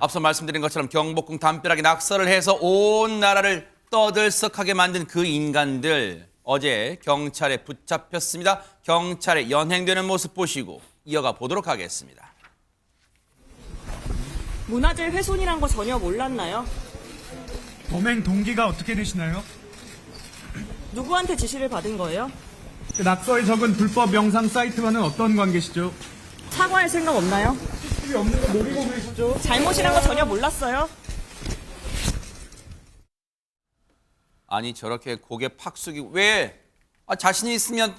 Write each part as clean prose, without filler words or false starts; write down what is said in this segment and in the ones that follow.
앞서 말씀드린 것처럼 경복궁 담벼락에 낙서를 해서 온 나라를 떠들썩하게 만든 그 인간들 어제 경찰에 붙잡혔습니다. 경찰에 연행되는 모습 보시고 이어가 보도록 하겠습니다. 문화재 훼손이란 거 전혀 몰랐나요? 범행 동기가 어떻게 되시나요? 누구한테 지시를 받은 거예요? 그 낙서에 적은 불법 영상 사이트와는 어떤 관계시죠? 사과할 생각 없나요? CCTV 없는 거 노리고 계시죠? 잘못이란 거 전혀 몰랐어요? 아니 저렇게 고개 팍 숙이고 왜 자신이 있으면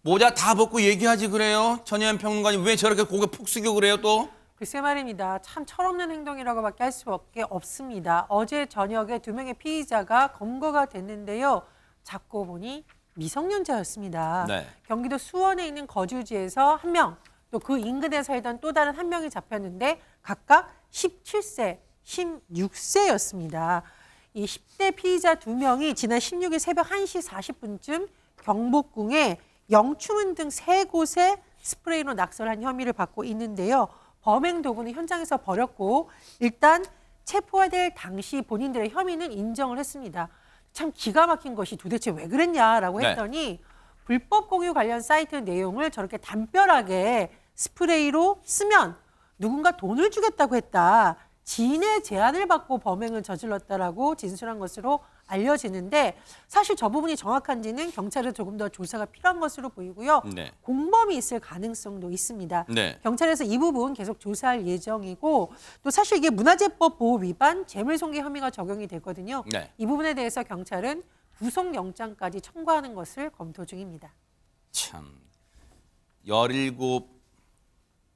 모자 다 벗고 얘기하지 그래요? 전혜연 평론가님 왜 저렇게 고개 푹 숙이고 그래요 또? 글쎄 말입니다. 참 철없는 행동이라고밖에 할 수밖에 없습니다. 어제 저녁에 2명의 피의자가 검거가 됐는데요. 잡고 보니 미성년자였습니다. 네. 경기도 수원에 있는 거주지에서 1명, 또 그 인근에 살던 또 다른 1명이 잡혔는데 각각 17세, 16세였습니다. 이 10대 피의자 2명이 지난 16일 새벽 1시 40분쯤 경복궁에 영추문 등 3곳에 스프레이로 낙서한 혐의를 받고 있는데요. 범행 도구는 현장에서 버렸고 일단 체포가 될 당시 본인들의 혐의는 인정을 했습니다. 참 기가 막힌 것이 도대체 왜 그랬냐라고 했더니 불법 공유 관련 사이트 내용을 저렇게 담벼락에 스프레이로 쓰면 누군가 돈을 주겠다고 했다. 지인의 제안을 받고 범행을 저질렀다라고 진술한 것으로 알려지는데 사실 저 부분이 정확한지는 경찰에 조금 더 조사가 필요한 것으로 보이고요. 네. 공범이 있을 가능성도 있습니다. 네. 경찰에서 이 부분 계속 조사할 예정이고 또 사실 이게 문화재법 보호 위반 재물손괴 혐의가 적용이 되거든요. 네. 이 부분에 대해서 경찰은 구속영장까지 청구하는 것을 검토 중입니다. 참 17,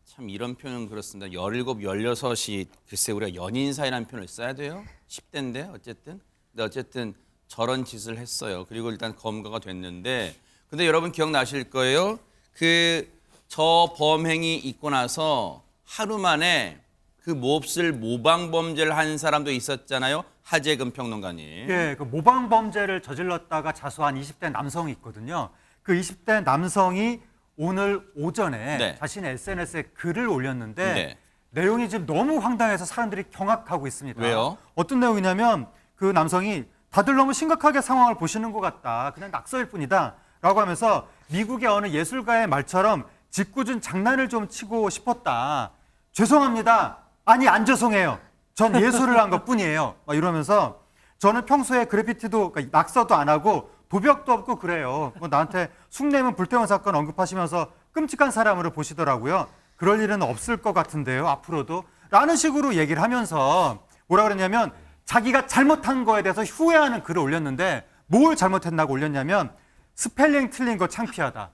참 이런 표현은 그렇습니다. 17, 16이 글쎄 우리가 연인 사이라는 표현을 써야 돼요? 10대인데 어쨌든. 근데 어쨌든 저런 짓을 했어요. 그리고 일단 검거가 됐는데 근데 여러분 기억나실 거예요. 저 범행이 있고 나서 하루 만에 그 몹쓸 모방 범죄를 한 사람도 있었잖아요. 하재근 평론가님. 예, 그 모방 범죄를 저질렀다가 자수한 20대 남성이 있거든요. 그 20대 남성이 오늘 오전에 네. 자신의 SNS에 글을 올렸는데 네. 내용이 지금 너무 황당해서 사람들이 경악하고 있습니다. 왜요? 어떤 내용이냐면 그 남성이 다들 너무 심각하게 상황을 보시는 것 같다. 그냥 낙서일 뿐이다. 라고 하면서 미국의 어느 예술가의 말처럼 짓궂은 장난을 좀 치고 싶었다. 죄송합니다. 아니 안 죄송해요. 전 예술을 한 것뿐이에요. 막 이러면서 저는 평소에 그래피티도 그러니까 낙서도 안 하고 도벽도 없고 그래요. 뭐 나한테 숭례문 불태운 사건 언급하시면서 끔찍한 사람으로 보시더라고요. 그럴 일은 없을 것 같은데요. 앞으로도. 라는 식으로 얘기를 하면서 뭐라 그랬냐면 자기가 잘못한 거에 대해서 후회하는 글을 올렸는데 뭘 잘못했다고 올렸냐면 스펠링 틀린 거 창피하다.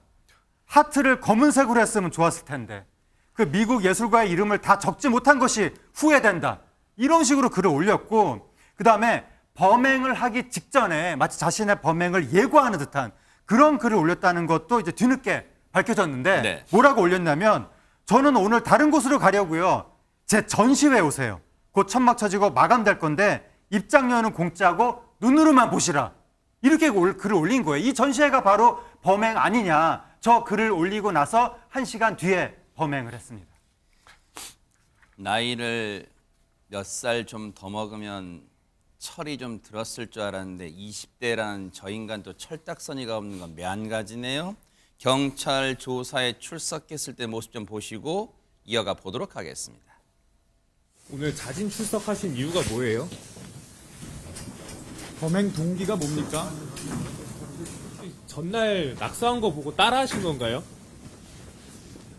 하트를 검은색으로 했으면 좋았을 텐데. 그 미국 예술가의 이름을 다 적지 못한 것이 후회된다. 이런 식으로 글을 올렸고 그다음에 범행을 하기 직전에 마치 자신의 범행을 예고하는 듯한 그런 글을 올렸다는 것도 이제 뒤늦게 밝혀졌는데 네. 뭐라고 올렸냐면 저는 오늘 다른 곳으로 가려고요. 제 전시회 오세요. 곧 천막 쳐지고 마감될 건데 입장료는 공짜고 눈으로만 보시라. 이렇게 글을 올린 거예요. 이 전시회가 바로 범행 아니냐. 저 글을 올리고 나서 1시간 뒤에 범행을 했습니다. 나이를 몇 살 좀 더 먹으면 철이 좀 들었을 줄 알았는데 20대라는 저 인간도 철딱서니가 없는 건 매한가지네요. 경찰 조사에 출석했을 때 모습 좀 보시고 이어가 보도록 하겠습니다. 오늘 자진 출석하신 이유가 뭐예요? 범행 동기가 뭡니까? 전날 낙서한 거 보고 따라하신 건가요?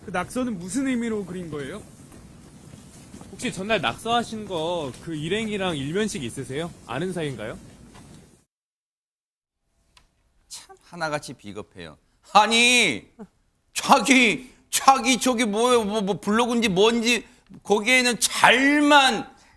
그 낙서는 무슨 의미로 그린 거예요? 혹시 전날 낙서하신 거 그 일행이랑 일면식 있으세요? 아는 사이인가요? 참 하나같이 비겁해요. 아니 자기 저기 뭐 블로그인지 뭔지 거기에는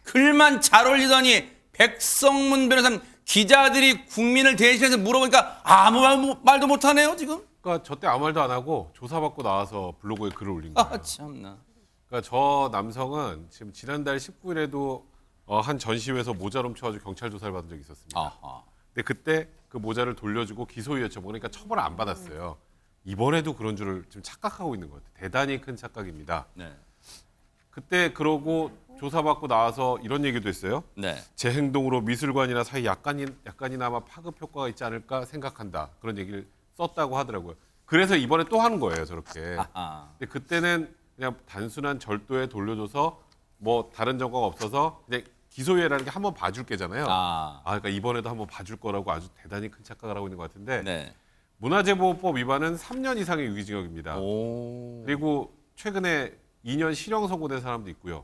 글만 잘 올리더니 백성문 변호사님 기자들이 국민을 대신해서 물어보니까 아무 말도 못하네요 지금. 그러니까 저 때 아무 말도 안 하고 조사받고 나와서 블로그에 글을 올린 거예요. 아 참나. 그러니까 저 남성은 지금 지난달 19일에도 한 전시회에서 모자를 훔쳐가지고 경찰 조사를 받은 적이 있었습니다. 아하. 근데 그때 그 모자를 돌려주고 기소유예 처분, 그러니까 처벌을 안 받았어요. 이번에도 그런 줄을 지금 착각하고 있는 것 같아요. 대단히 큰 착각입니다. 네. 그때 그러고 조사받고 나와서 이런 얘기도 했어요. 네. 제 행동으로 미술관이나 사회 약간이나마 파급 효과가 있지 않을까 생각한다. 그런 얘기를 썼다고 하더라고요. 그래서 이번에 또 하는 거예요, 저렇게. 아하. 근데 그때는 그냥 단순한 절도에 돌려줘서 뭐 다른 정과가 없어서 그냥 기소유예라는 게 한번 봐줄 게잖아요. 그러니까 이번에도 한번 봐줄 거라고 아주 대단히 큰 착각을 하고 있는 것 같은데 네. 문화재보호법 위반은 3년 이상의 유기징역입니다. 오. 그리고 최근에 2년 실형 선고된 사람도 있고요.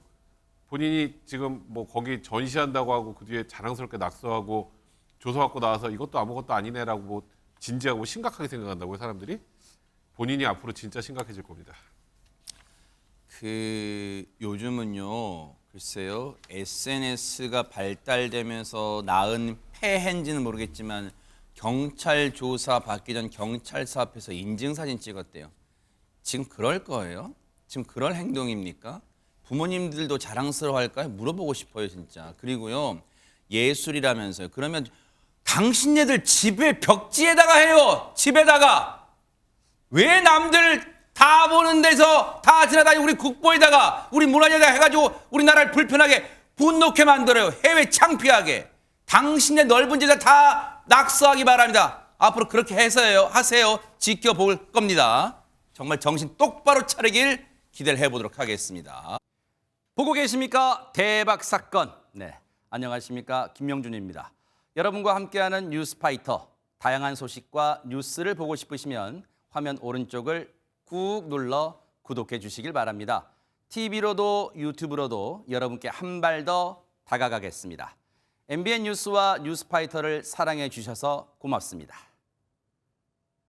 본인이 지금 뭐 거기 전시한다고 하고 그 뒤에 자랑스럽게 낙서하고 조사받고 나와서 이것도 아무것도 아니네라고 뭐 진지하고 심각하게 생각한다고요, 사람들이? 본인이 앞으로 진짜 심각해질 겁니다. 요즘은요, 글쎄요, SNS가 발달되면서 낳은 폐해인지는 모르겠지만 경찰 조사 받기 전 경찰서 앞에서 인증사진 찍었대요. 지금 그럴 거예요? 지금 그럴 행동입니까? 부모님들도 자랑스러워할까요? 물어보고 싶어요, 진짜. 그리고요, 예술이라면서요. 그러면 당신네들 집에 벽지에다가 해요. 집에다가. 왜 남들 다 보는 데서 다 지나다니고 우리 국보에다가 우리 문화재에다가 해가지고 우리나라를 불편하게 분노케 만들어요. 해외 창피하게. 당신네 넓은 지다 다 낙서하기 바랍니다. 앞으로 그렇게 하세요. 지켜볼 겁니다. 정말 정신 똑바로 차리길 기대를 해보도록 하겠습니다. 보고 계십니까? 대박 사건. 네, 안녕하십니까? 김명준입니다. 여러분과 함께하는 뉴스파이터. 다양한 소식과 뉴스를 보고 싶으시면 화면 오른쪽을 꾹 눌러 구독해 주시길 바랍니다. TV로도 유튜브로도 여러분께 한 발 더 다가가겠습니다. MBN 뉴스와 뉴스파이터를 사랑해 주셔서 고맙습니다.